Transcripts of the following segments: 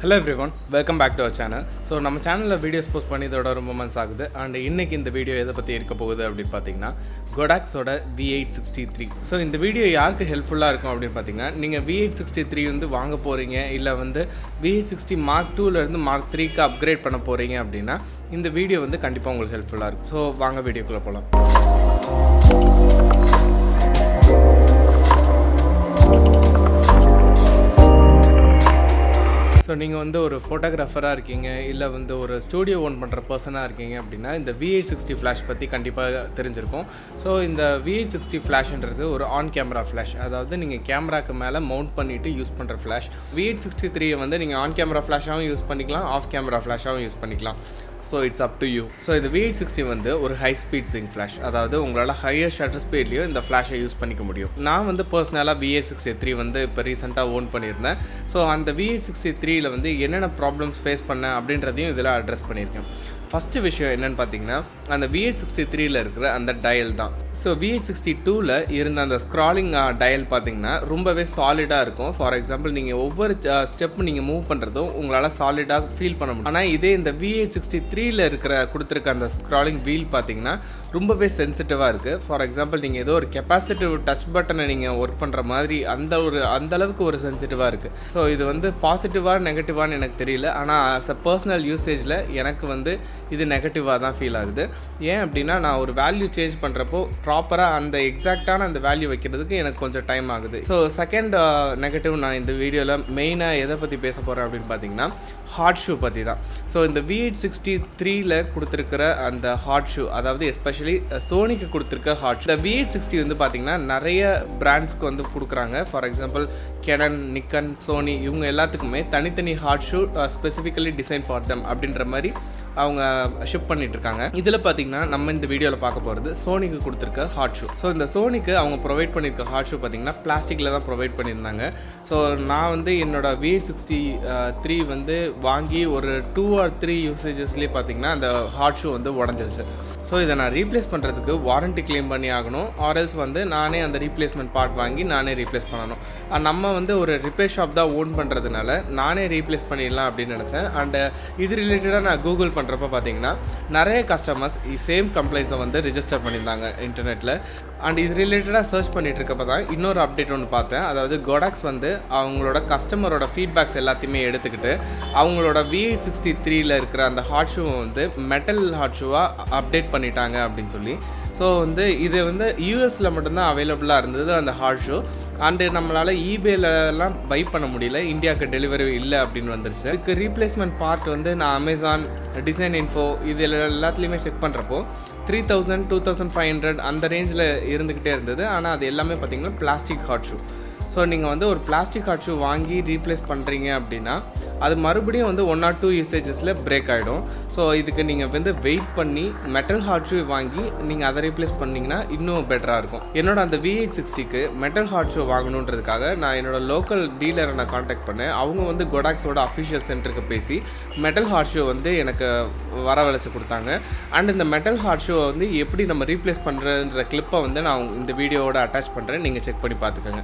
Hello everyone, welcome back to our channel. So நம்ம சேனல்ல videos post பண்ணி இதோட ரொம்ப மந்த்ஸ் ஆகுது. அண்ட் இன்னைக்கு இந்த வீடியோ எதை பற்றி இருக்க போகுது அப்படின்னு பார்த்தீங்கன்னா Godoxோட V860iii. ஸோ இந்த வீடியோ யாருக்கு ஹெல்ப்ஃபுல்லாக இருக்கும் அப்படின்னு பார்த்தீங்கன்னா நீங்கள் V860iii வந்து வாங்க போகிறீங்க இல்லை வந்து V860 Mark 2லேருந்து Mark 3க்கு அப்கிரேட் பண்ண போகிறீங்க அப்படின்னா இந்த வீடியோ வந்து கண்டிப்பாக உங்களுக்கு ஹெல்ப்ஃபுல்லாக இருக்கும். ஸோ வாங்க வீடியோக்குள்ளே போகலாம். ஸோ நீங்கள் வந்து ஒரு ஃபோட்டோகிராஃபராக இருக்கீங்க இல்லை வந்து ஒரு ஸ்டூடியோ ஓன் பண்ணுற பர்சனாக இருக்கீங்க அப்படின்னா இந்த V860 ஃப்ளாஷ் பற்றி கண்டிப்பாக தெரிஞ்சிருக்கும். ஸோ இந்த V860 ஃப்ளாஷ்ன்றது ஒரு ஆன் கேமரா ஃப்ளாஷ், அதாவது நீங்கள் கேமராக்கு மேலே மவுண்ட் பண்ணிவிட்டு யூஸ் பண்ணுற ஃப்ளாஷ். V860iii வந்து நீங்கள் ஆன் கேமரா ஃப்ளாஷாகவும் யூஸ் பண்ணிக்கலாம், ஆஃப் கேமரா ஃப்ளாஷாகவும் யூஸ் பண்ணிக்கலாம். So it's up to you. So இது V860 வந்து ஒரு ஹை ஸ்பீட் சிங்க் ஃப்ளாஷ், அதாவது உங்களால் ஹையர் ஷட்டர் ஸ்பீட்லேயும் இந்த ஃப்ளாஷை யூஸ் பண்ணிக்க முடியும். நான் வந்து பர்சனலாக V860iii வந்து இப்போ ரீசெண்டாக ஓன் பண்ணியிருந்தேன். ஸோ அந்த V860iii வந்து என்னென்ன ப்ராப்ளம்ஸ் ஃபேஸ் பண்ணேன் அப்படின்றதையும் இதில் அட்ரஸ் பண்ணியிருக்கேன். ஃபஸ்ட்டு விஷயம் என்னென்னு பார்த்தீங்கன்னா அந்த V860iii இருக்கிற அந்த டயல் தான். ஸோ V862ல் இருந்த அந்த ஸ்க்ராலிங் டயல் பார்த்தீங்கன்னா ரொம்பவே சாலிடாக இருக்கும். ஃபார் எக்ஸாம்பிள் நீங்கள் ஒவ்வொரு ஸ்டெப் நீங்கள் மூவ் பண்ணுறதும் உங்களால் சாலிடாக ஃபீல் பண்ண முடியும். ஆனால் இதே இந்த V863ல் கொடுத்துருக்க அந்த ஸ்க்ராலிங் வீல் பார்த்தீங்கன்னா ரொம்பவே சென்சிட்டிவாக இருக்குது. ஃபார் எக்ஸாம்பிள் நீங்கள் ஏதோ ஒரு கெப்பாசிட்டிவ் டச் பட்டனை நீங்கள் ஒர்க் பண்ணுற மாதிரி அந்த அளவுக்கு ஒரு சென்சிட்டிவாக இருக்குது. ஸோ இது வந்து பாசிட்டிவாக நெகட்டிவான்னு எனக்கு தெரியல, ஆனால் ஆஸ் அ பர்சனல் யூசேஜில் எனக்கு வந்து இது நெகட்டிவாக தான் ஃபீல் ஆகுது. ஏன் அப்படின்னா நான் ஒரு வேல்யூ சேஞ்ச் பண்ணுறப்போ ப்ராப்பராக அந்த எக்ஸாக்டான அந்த வேல்யூ வைக்கிறதுக்கு எனக்கு கொஞ்சம் டைம் ஆகுது. ஸோ செகண்ட் நெகட்டிவ் நான் இந்த வீடியோவில் மெயினாக எதை பற்றி பேச போகிறேன் அப்படின்னு பார்த்தீங்கன்னா ஹாட் ஷூ பற்றி தான். ஸோ இந்த V863ல் கொடுத்துருக்கிற அந்த ஹாட் ஷூ, அதாவது எஸ்பெஷலி சோனிக்கு கொடுத்துருக்க ஹாட் ஷூ, இந்த V860 வந்து பார்த்திங்கன்னா நிறைய பிராண்ட்ஸ்க்கு வந்து கொடுக்குறாங்க. ஃபார் எக்ஸாம்பிள் கெனன், நிக்கன், சோனி இவங்க எல்லாத்துக்குமே தனித்தனி hot shoe specifically design for them அப்படின்ற மாதிரி அவங்க ஷிப் பண்ணிகிட்ருக்காங்க. இதில் பார்த்தீங்கன்னா நம்ம இந்த வீடியோவில் பார்க்க போகிறது சோனிக்கு கொடுத்துருக்க ஹாட் ஷூ. ஸோ இந்த சோனிக்கு அவங்க ப்ரொவைட் பண்ணியிருக்க ஹாட் ஷூ பார்த்திங்கன்னா பிளாஸ்டிக்கில் தான் ப்ரொவைட் பண்ணியிருந்தாங்க. ஸோ நான் வந்து என்னோடய V860iii வந்து வாங்கி ஒரு 2 or 3 யூசேஜஸ்லேயே பார்த்திங்கன்னா அந்த ஹாட் ஷூ வந்து உடஞ்சிருச்சு. ஸோ இதை நான் ரீப்ளேஸ் பண்ணுறதுக்கு வாரண்ட்டி கிளைம் பண்ணி ஆகணும், ஆர்எல்ஸ் வந்து நானே அந்த ரீப்ளேஸ்மெண்ட் பார்ட் வாங்கி நானே ரீப்ளேஸ் பண்ணணும். நம்ம வந்து ஒரு ரிப்பேர் ஷாப் தான் ஓன் பண்ணுறதுனால நானே ரீப்ளேஸ் பண்ணிடலாம் அப்படின்னு நினச்சேன். அண்டு இது ரிலேட்டடாக நான் கூகுள் பண்ணுறப்ப பார்த்தீங்கன்னா நிறைய கஸ்டமர்ஸ் சேம் கம்ப்ளைண்ட்ஸை வந்து ரிஜிஸ்டர் பண்ணியிருந்தாங்க இன்டர்நெட்டில். அண்ட் இது ரிலேட்டடாக சர்ச் பண்ணிகிட்டு இருக்கப்போ தான் இன்னொரு அப்டேட் ஒன்று பார்த்தேன். அதாவது Godox வந்து அவங்களோட கஸ்டமரோட ஃபீட்பேக்ஸ் எல்லாத்தையுமே எடுத்துக்கிட்டு அவங்களோட V863ல் இருக்கிற அந்த ஹாட் ஷூவை வந்து மெட்டல் ஹாட்ஷூவாக அப்டேட் பண்ணிட்டாங்க அப்படின்னு சொல்லி. ஸோ வந்து இது வந்து யூஎஸில் மட்டும்தான் அவைலபிளாக இருந்தது அந்த ஹாட் ஷூ. அண்டு நம்மளால் eBayலலாம் பை பண்ண முடியல, இந்தியாவுக்கு டெலிவரி இல்லை அப்படின்னு வந்துருச்சு. இதுக்கு ரீப்ளேஸ்மெண்ட் பார்ட் வந்து நான் அமேசான், டிசைன் இன்ஃபோ இதில் எல்லாத்துலேயுமே செக் பண்ணுறப்போ 3000, 2500 அந்த ரேஞ்சில் இருந்துக்கிட்டே இருந்தது. ஆனால் அது எல்லாமே பார்த்திங்கன்னா பிளாஸ்டிக் ஹாட் ஷூ. ஸோ நீங்கள் வந்து ஒரு பிளாஸ்டிக் ஹாட் ஷூ வாங்கி ரீப்ளேஸ் பண்ணுறீங்க அப்படின்னா அது மறுபடியும் வந்து 1 or 2 யூசேஜஸில் பிரேக் ஆகிடும். ஸோ இதுக்கு நீங்கள் வந்து வெயிட் பண்ணி மெட்டல் ஹாட் ஷூ வாங்கி நீங்கள் அதை ரீப்ளேஸ் பண்ணிங்கன்னா இன்னும் பெட்டராக இருக்கும். என்னோட அந்த V860க்கு மெட்டல் ஹாட் ஷூ வாங்கணுன்றதுக்காக நான் என்னோடய லோக்கல் டீலரை நான் காண்டாக்ட் பண்ணேன். அவங்க வந்து Godoxோட அஃபிஷியல் சென்டருக்கு பேசி மெட்டல் ஹாட் ஷூ வந்து எனக்கு வரவழைச்சி கொடுத்தாங்க. அண்ட் இந்த மெட்டல் ஹாட் ஷூவை வந்து எப்படி நம்ம ரீப்ளேஸ் பண்ணுறன்ற கிளிப்பை வந்து நான் இந்த வீடியோவோட அட்டாச் பண்ணுறேன், நீங்கள் செக் பண்ணி பார்த்துக்கோங்க.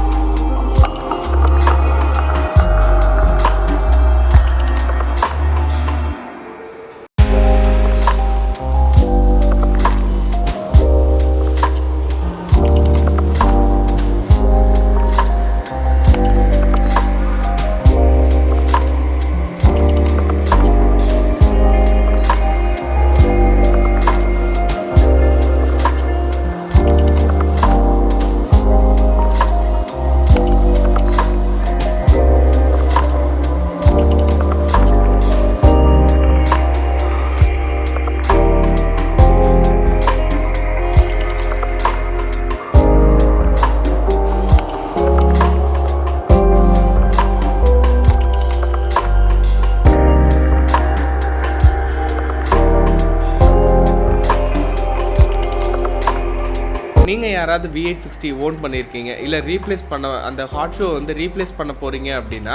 நீங்கள் யாராவது V860 ஓன் பண்ணியிருக்கீங்க இல்லை ரீப்ளேஸ் பண்ண அந்த ஹாட் ஷூ வந்து ரீப்ளேஸ் பண்ண போகிறீங்க அப்படின்னா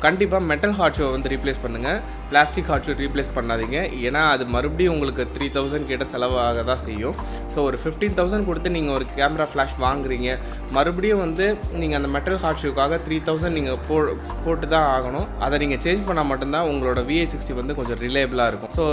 கண்டிப்பாக மெட்டல் ஹாட் ஷோ வந்து ரீப்ளேஸ் பண்ணுங்கள், பிளாஸ்டிக் ஹாட் ஷோ ரீப்ளேஸ் பண்ணாதீங்க. ஏன்னா அது மறுபடியும் உங்களுக்கு 3000 கிட்ட செலவாக தான் செய்யும். ஸோ ஒரு 15,000 கொடுத்து நீங்கள் ஒரு கேமரா ஃப்ளாஷ் வாங்குறீங்க, மறுபடியும் வந்து நீங்கள் அந்த மெட்டல் ஹாட் ஷோக்காக 3000 நீங்கள் போட்டு தான் ஆகணும். அதை நீங்கள் சேஞ்ச் பண்ணால் மட்டும்தான் உங்களோட V860 வந்து கொஞ்சம் ரிலேபிளாக இருக்கும். ஸோ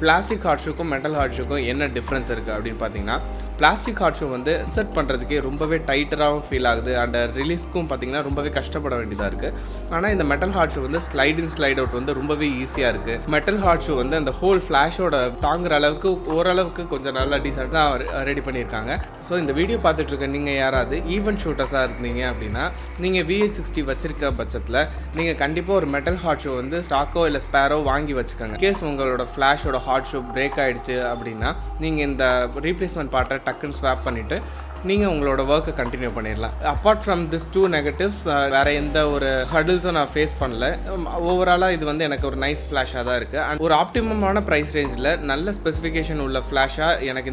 பிளாஸ்டிக் ஹாட் ஷோக்கும் மெட்டல் ஹாட் ஷோக்கும் என்ன டிஃப்ரென்ஸ் இருக்குது அப்படின்னு பார்த்தீங்கன்னா, பிளாஸ்டிக் ஹாட் ஷோ வந்து இன்சர்ட் பண்ணுறதுக்கே ரொம்பவே டைட்டராகவும் ஃபீல் ஆகுது, அண்ட் ரிலீஸ்க்கும் பார்த்தீங்கன்னா ரொம்பவே கஷ்டப்பட வேண்டியதாக இருக்குது. ஆனால் இந்த மெட்டல் ஹாட் ஷோ வந்து ஸ்லைட் இன் ஸ்லைட் அவுட் வந்து ரொம்பவே ஈஸியாக இருக்குது. மெட்டல் ஹாட் ஷோ வந்து அந்த ஹோல் ஃப்ளாஷோட தாங்குற அளவுக்கு ஓரளவுக்கு கொஞ்சம் நல்லா டீசெண்டாக ரெடி பண்ணியிருக்காங்க. ஸோ இந்த வீடியோ பார்த்துட்டு இருக்க நீங்கள் யாராவது ஈவென்ட் ஷூட்டர்ஸாக இருந்தீங்க அப்படின்னா, நீங்கள் V860 வச்சிருக்க பட்சத்தில் நீங்கள் கண்டிப்பாக ஒரு மெட்டல் ஹாட் ஷோ வந்து ஸ்டாக்கோ இல்லை ஸ்பேரோ வாங்கி வச்சுக்கோங்க. கேஸ் உங்களோட ஃப்ளாஷோட ஹாட் ஷோ பிரேக் ஆகிடுச்சு அப்படின்னா நீங்கள் இந்த ரீப்ளேஸ்மெண்ட் பார்ட்டை டக்குன்னு ஸ்வாப் பண்ணிவிட்டு நீங்கள் உங்களோட ஒர்க்கை கண்டினியூ பண்ணிடலாம். அப்பார்ட் ஃப்ரம் திஸ் 2 நெகட்டிவ்ஸ் வேறு எந்த ஒரு ஹர்டில்ஸும் நான் ஃபேஸ் பண்ணல. ஓவராலாக இது வந்து எனக்கு ஒரு நைஸ் ஃப்ளாஷாக தான் இருக்குது. அண்ட் ஒரு ஆப்டிமமான ப்ரைஸ் ரேஞ்சில் நல்ல ஸ்பெசிஃபிகேஷன் உள்ள ஃப்ளாஷாக எனக்கு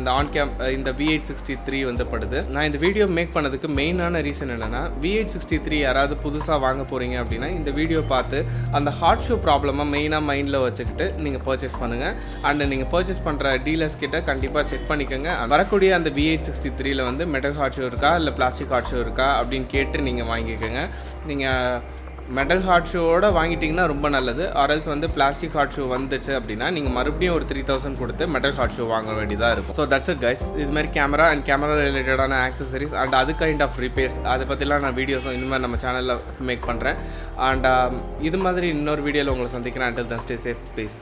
இந்த V863 வந்து படுது. நான் இந்த வீடியோ மேக் பண்ணதுக்கு மெயினான ரீசன் என்னென்னா, V863 யாராவது புதுசாக வாங்க போகிறீங்க அப்படின்னா இந்த வீடியோ பார்த்து அந்த ஹாட் ஷோ ப்ராப்ளமாக மெயினாக மைண்டில் வச்சுக்கிட்டு நீங்கள் பர்ச்சேஸ் பண்ணுங்கள். அண்ட் நீங்கள் பர்ச்சேஸ் பண்ணுற டீலர்ஸ் கிட்ட கண்டிப்பாக செக் பண்ணிக்கோங்க. வரக்கூடிய அந்த V863ல வந்து மெட்டல் ஹாட் ஷோ இருக்கா இல்லை பிளாஸ்டிக் ஹாட் ஷோ இருக்கா அப்படின்னு கேட்டு நீங்கள் வாங்கிக்கோங்க. நீங்கள் மெட்டல் ஹாட் ஷோவோட வாங்கிட்டிங்கன்னா ரொம்ப நல்லது. ஆர்எல்ஸ் வந்து பிளாஸ்டிக் ஹாட் ஷோ வந்துச்சு அப்படின்னா நீங்கள் மறுபடியும் ஒரு 3000 கொடுத்து மெட்டல் ஹாட் ஷோ வாங்க வேண்டியதாக இருக்கும். So that's it guys. இது மாதிரி கேமரா அண்ட் கேமரா ரிலேட்டடான ஆக்சசரிஸ் அண்ட் அது கைண்ட் ஆஃப் ரிப்பேர்ஸ் அதை பற்றிலாம் நான் வீடியோஸும் இனிமேல் நம்ம சேனலில் மேக் பண்ணுறேன். அண்ட் இது மாதிரி இன்னொரு வீடியோவில் உங்களை சந்திக்கிறேன். until then stay safe, peace.